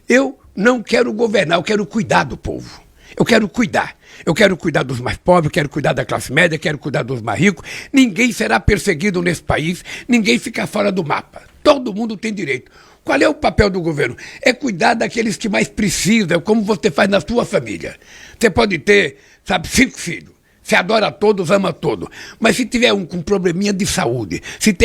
Eu não quero governar, eu quero cuidar do povo. Eu quero cuidar. Eu quero cuidar dos mais pobres, quero cuidar da classe média, quero cuidar dos mais ricos. Ninguém será perseguido nesse país, ninguém fica fora do mapa. Todo mundo tem direito. Qual é o papel do governo? É cuidar daqueles que mais precisam, como você faz na sua família. Você pode ter, 5 filhos. Você adora todos, ama todos. Mas se tiver um com probleminha de saúde, se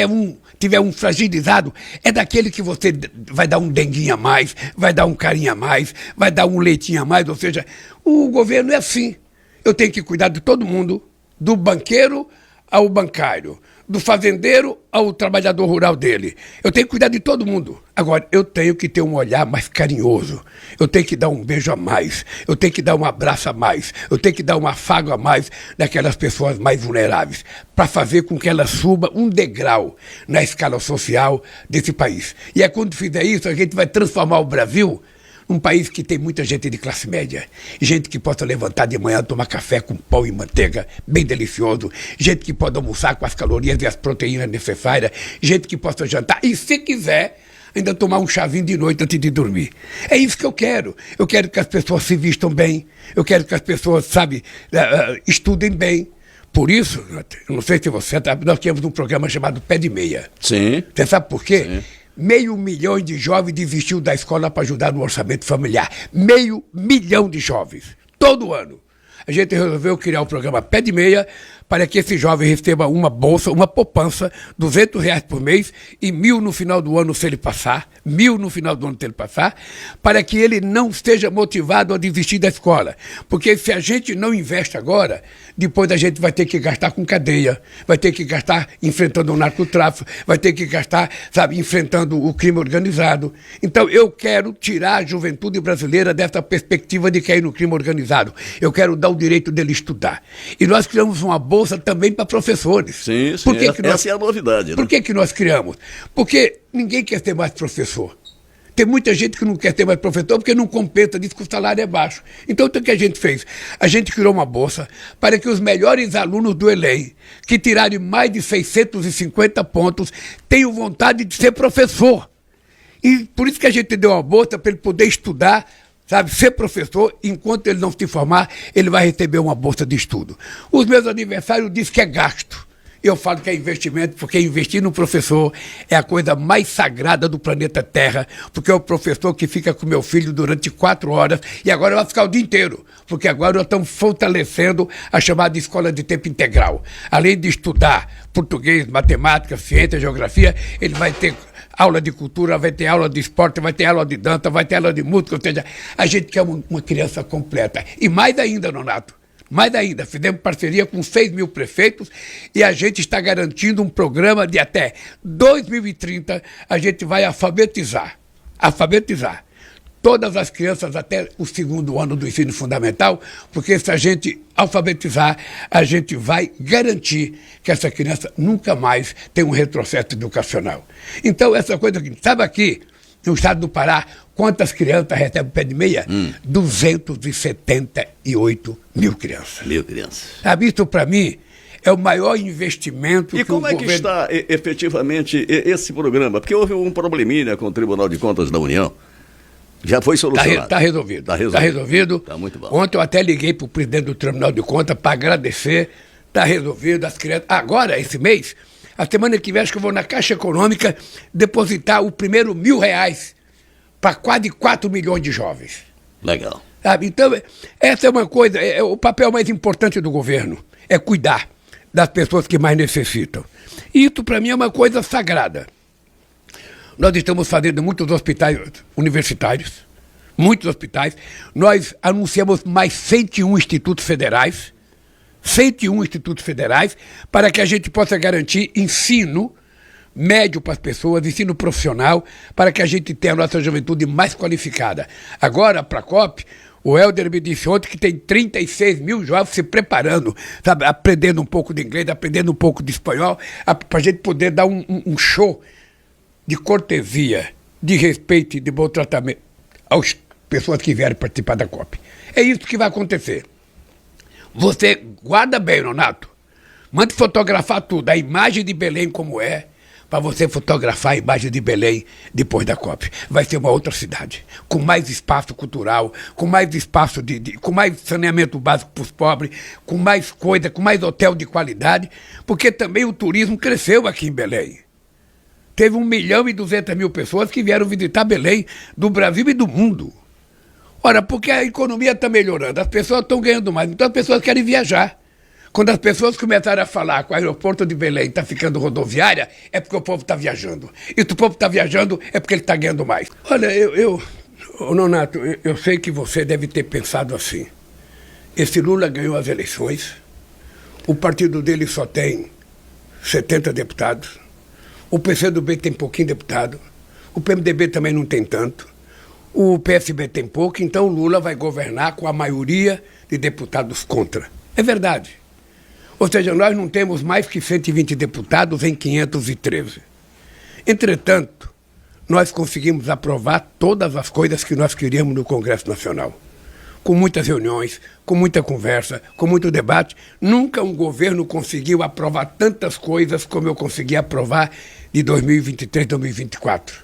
tiver um fragilizado, é daquele que você vai dar um denguinho a mais, vai dar um carinho a mais, vai dar um leitinho a mais. Ou seja, o governo é assim. Eu tenho que cuidar de todo mundo, do banqueiro ao bancário, do fazendeiro ao trabalhador rural dele. Eu tenho que cuidar de todo mundo. Agora, eu tenho que ter um olhar mais carinhoso. Eu tenho que dar um beijo a mais. Eu tenho que dar um abraço a mais. Eu tenho que dar um afago a mais daquelas pessoas mais vulneráveis, para fazer com que elas subam um degrau na escala social desse país. E é quando fizer isso, a gente vai transformar o Brasil um país que tem muita gente de classe média, gente que possa levantar de manhã, tomar café com pão e manteiga, bem delicioso, gente que pode almoçar com as calorias e as proteínas necessárias, gente que possa jantar e, se quiser, ainda tomar um chazinho de noite antes de dormir. É isso que eu quero. Eu quero que as pessoas se vistam bem, eu quero que as pessoas, estudem bem. Por isso, eu não sei se você sabe, nós tínhamos um programa chamado Pé de Meia. Sim. Você sabe por quê? Sim. 500 mil de jovens desistiu da escola para ajudar no orçamento familiar. 500 mil de jovens, todo ano. A gente resolveu criar o programa Pé de Meia para que esse jovem receba uma bolsa, uma poupança, R$200 por mês e 1.000 no final do ano se ele passar, 1.000 no final do ano se ele passar, para que ele não esteja motivado a desistir da escola. Porque se a gente não investe agora, depois a gente vai ter que gastar com cadeia, vai ter que gastar enfrentando o narcotráfico, vai ter que gastar, enfrentando o crime organizado. Então eu quero tirar a juventude brasileira dessa perspectiva de cair no crime organizado. Eu quero dar o direito dele estudar. E nós criamos uma bolsa também para professores. Sim, sim. Essa é a novidade. Né? Por que nós criamos? Porque ninguém quer ter mais professor. Tem muita gente que não quer ter mais professor porque não compensa, diz que o salário é baixo. Então, o que a gente fez? A gente criou uma bolsa para que os melhores alunos do Enem, que tirarem mais de 650 pontos, tenham vontade de ser professor. E por isso que a gente deu uma bolsa para ele poder estudar, ser professor. Enquanto ele não se formar, ele vai receber uma bolsa de estudo. Os meus aniversários dizem que é gasto. Eu falo que é investimento, porque investir no professor é a coisa mais sagrada do planeta Terra, porque é o professor que fica com meu filho durante 4 horas, e agora vai ficar o dia inteiro, porque agora nós estamos fortalecendo a chamada escola de tempo integral. Além de estudar português, matemática, ciência, geografia, ele vai ter aula de cultura, vai ter aula de esporte, vai ter aula de dança, vai ter aula de música, ou seja, a gente quer uma criança completa. E mais ainda, Nonato, mais ainda, fizemos parceria com 6.000 prefeitos e a gente está garantindo um programa de até 2030, a gente vai alfabetizar todas as crianças até o 2º ano do ensino fundamental, porque se a gente alfabetizar, a gente vai garantir que essa criança nunca mais tem um retrocesso educacional. Então, essa coisa que sabe aqui, no estado do Pará, quantas crianças recebem Pé de Meia? 278 mil crianças. Sabe, isso para mim é o maior investimento que o governo... E como é que está efetivamente esse programa? Porque houve um probleminha com o Tribunal de Contas da União. Já foi solucionado? Está resolvido. Está resolvido. Está muito bom. Ontem eu até liguei para o presidente do Tribunal de Contas para agradecer. Está resolvido. As crianças... Agora, esse mês, a semana que vem, acho que eu vou na Caixa Econômica depositar o primeiro R$1.000 para quase 4 milhões de jovens. Legal. Sabe? Então, essa é uma coisa, o papel mais importante do governo é cuidar das pessoas que mais necessitam. E isso, para mim, é uma coisa sagrada. Nós estamos fazendo muitos hospitais universitários, muitos hospitais. Nós anunciamos mais 101 institutos federais, para que a gente possa garantir ensino médio para as pessoas, ensino profissional, para que a gente tenha a nossa juventude mais qualificada. Agora, a Procop, o Helder me disse ontem que tem 36 mil jovens se preparando, aprendendo um pouco de inglês, aprendendo um pouco de espanhol, para a gente poder dar um show de cortesia, de respeito e de bom tratamento às pessoas que vierem participar da COP. É isso que vai acontecer. Você guarda bem, Nonato. Mande fotografar tudo, a imagem de Belém como é, para você fotografar a imagem de Belém depois da COP. Vai ser uma outra cidade, com mais espaço cultural, com mais espaço com mais saneamento básico para os pobres, com mais coisa, com mais hotel de qualidade, porque também o turismo cresceu aqui em Belém. Teve 1.200.000 pessoas que vieram visitar Belém, do Brasil e do mundo. Ora, porque a economia está melhorando, as pessoas estão ganhando mais, então as pessoas querem viajar. Quando as pessoas começaram a falar que o aeroporto de Belém está ficando rodoviária, é porque o povo está viajando. E se o povo está viajando, é porque ele está ganhando mais. Olha, Nonato, eu sei que você deve ter pensado assim. Esse Lula ganhou as eleições, o partido dele só tem 70 deputados, o PCdoB tem pouquinho deputado, o PMDB também não tem tanto, o PSB tem pouco, então o Lula vai governar com a maioria de deputados contra. É verdade. Ou seja, nós não temos mais que 120 deputados em 513. Entretanto, nós conseguimos aprovar todas as coisas que nós queríamos no Congresso Nacional. Com muitas reuniões, com muita conversa, com muito debate. Nunca um governo conseguiu aprovar tantas coisas como eu consegui aprovar de 2023 a 2024.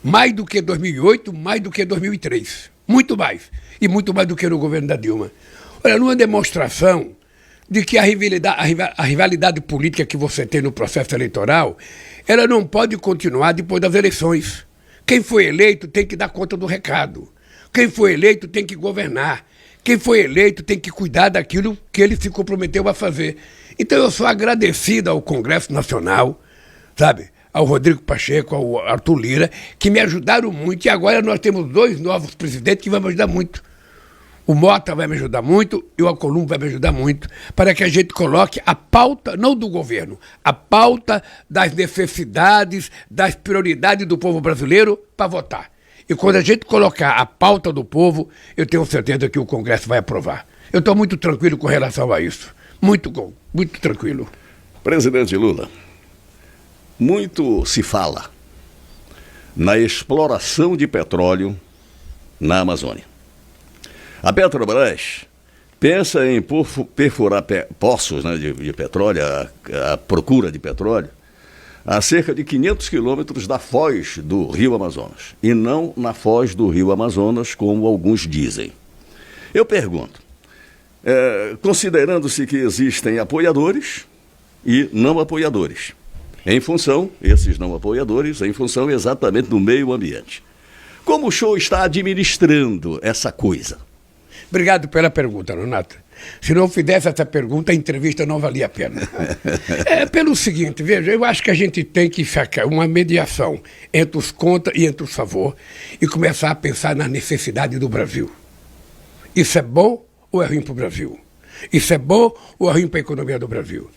Mais do que 2008, mais do que 2003. Muito mais. E muito mais do que no governo da Dilma. Olha, numa demonstração de que a rivalidade política que você tem no processo eleitoral, ela não pode continuar depois das eleições. Quem foi eleito tem que dar conta do recado. Quem foi eleito tem que governar. Quem foi eleito tem que cuidar daquilo que ele se comprometeu a fazer. Então eu sou agradecido ao Congresso Nacional, sabe? Ao Rodrigo Pacheco, ao Arthur Lira, que me ajudaram muito. E agora nós temos 2 novos presidentes que vão me ajudar muito. O Mota vai me ajudar muito e o Alcolumbre vai me ajudar muito para que a gente coloque a pauta, não do governo, a pauta das necessidades, das prioridades do povo brasileiro para votar. E quando a gente colocar a pauta do povo, eu tenho certeza que o Congresso vai aprovar. Eu estou muito tranquilo com relação a isso. Muito tranquilo. Presidente Lula, muito se fala na exploração de petróleo na Amazônia. A Petrobras pensa em perfurar poços, né, de petróleo, a procura de petróleo, a cerca de 500 quilômetros da foz do Rio Amazonas, e não na foz do Rio Amazonas, como alguns dizem. Eu pergunto, considerando-se que existem apoiadores e não apoiadores, esses não apoiadores, em função exatamente do meio ambiente, como o senhor está administrando essa coisa? Obrigado pela pergunta, Nonato. Se não fizesse essa pergunta, a entrevista não valia a pena. Pelo seguinte, veja, eu acho que a gente tem que sacar uma mediação entre os contra e entre os favor e começar a pensar na necessidade do Brasil. Isso é bom ou é ruim para o Brasil? Isso é bom ou é ruim para a economia do Brasil?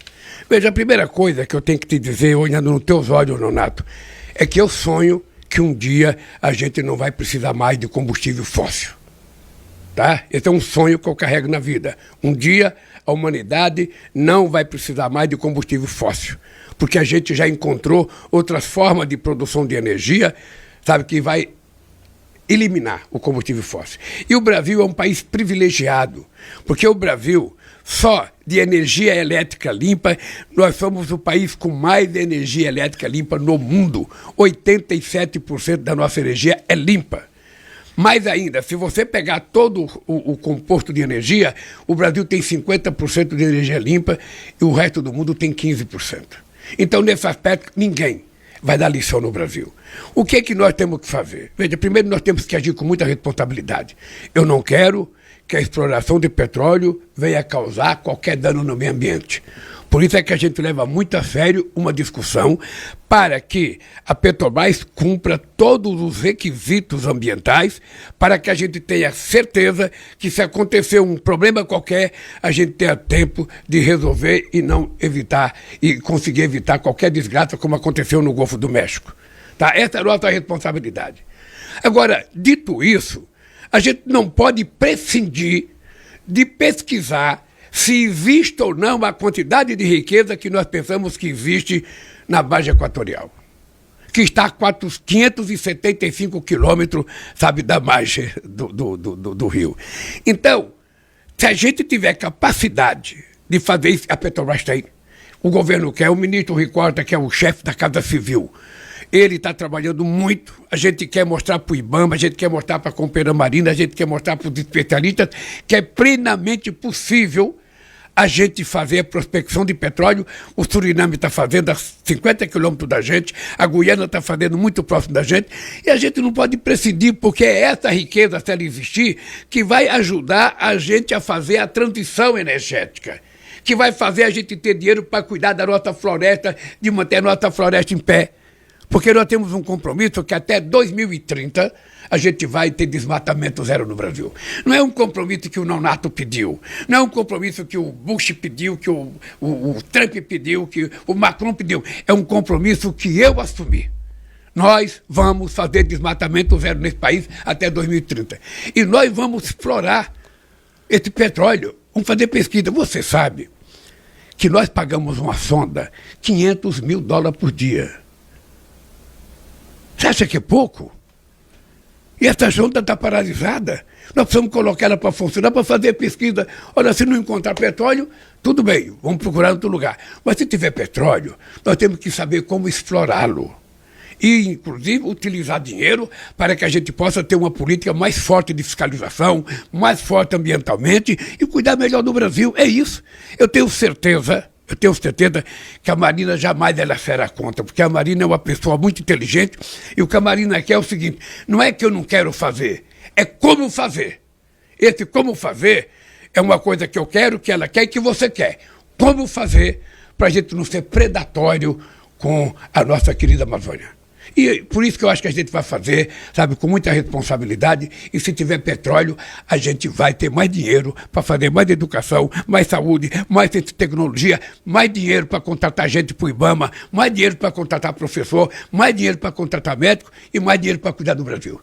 Veja, a primeira coisa que eu tenho que te dizer, olhando nos teus olhos, Nonato, é que eu sonho que um dia a gente não vai precisar mais de combustível fóssil. Tá? Esse é um sonho que eu carrego na vida. Um dia a humanidade não vai precisar mais de combustível fóssil, porque a gente já encontrou outras formas de produção de energia, sabe, que vai eliminar o combustível fóssil. E o Brasil é um país privilegiado, porque o Brasil, só de energia elétrica limpa, nós somos o país com mais energia elétrica limpa no mundo. 87% da nossa energia é limpa. Mais ainda, se você pegar todo o composto de energia, o Brasil tem 50% de energia limpa e o resto do mundo tem 15%. Então, nesse aspecto, ninguém vai dar lição no Brasil. O que é que nós temos que fazer? Veja, primeiro nós temos que agir com muita responsabilidade. Eu não quero que a exploração de petróleo venha causar qualquer dano no meio ambiente. Por isso é que a gente leva muito a sério uma discussão para que a Petrobras cumpra todos os requisitos ambientais, para que a gente tenha certeza que, se acontecer um problema qualquer, a gente tenha tempo de resolver e não evitar, e conseguir evitar qualquer desgraça como aconteceu no Golfo do México. Tá? Essa é a nossa responsabilidade. Agora, dito isso, a gente não pode prescindir de pesquisar se existe ou não a quantidade de riqueza que nós pensamos que existe na Baía Equatorial, que está a 575 quilômetros, sabe, da margem do rio. Então, se a gente tiver capacidade de fazer isso, a Petrobras tem, o governo quer, o ministro Ricorda, que é o chefe da Casa Civil. Ele está trabalhando muito, a gente quer mostrar para o IBAMA, a gente quer mostrar para a Companhia Marina, a gente quer mostrar para os especialistas que é plenamente possível a gente fazer a prospecção de petróleo. O Suriname está fazendo a 50 quilômetros da gente, a Guiana está fazendo muito próximo da gente, e a gente não pode prescindir, porque é essa riqueza, se ela existir, que vai ajudar a gente a fazer a transição energética, que vai fazer a gente ter dinheiro para cuidar da nossa floresta, de manter a nossa floresta em pé. Porque nós temos um compromisso que até 2030 a gente vai ter desmatamento zero no Brasil. Não é um compromisso que o Nonato pediu, não é um compromisso que o Bush pediu, que o Trump pediu, que o Macron pediu. É um compromisso que eu assumi. Nós vamos fazer desmatamento zero nesse país até 2030. E nós vamos explorar esse petróleo. Vamos fazer pesquisa. Você sabe que nós pagamos uma sonda $500 mil por dia. Você acha que é pouco? E essa sonda está paralisada. Nós precisamos colocar ela para funcionar, para fazer pesquisa. Olha, se não encontrar petróleo, tudo bem, vamos procurar em outro lugar. Mas se tiver petróleo, nós temos que saber como explorá-lo. E, inclusive, utilizar dinheiro para que a gente possa ter uma política mais forte de fiscalização, mais forte ambientalmente e cuidar melhor do Brasil. É isso. Eu tenho certeza que a Marina jamais ela será contra, porque a Marina é uma pessoa muito inteligente e o que a Marina quer é o seguinte: não é que eu não quero fazer, é como fazer. Esse como fazer é uma coisa que eu quero, que ela quer e que você quer. Como fazer para a gente não ser predatório com a nossa querida Amazônia. E por isso que eu acho que a gente vai fazer, sabe, com muita responsabilidade, e se tiver petróleo, a gente vai ter mais dinheiro para fazer mais educação, mais saúde, mais tecnologia, mais dinheiro para contratar gente para o IBAMA, mais dinheiro para contratar professor, mais dinheiro para contratar médico e mais dinheiro para cuidar do Brasil.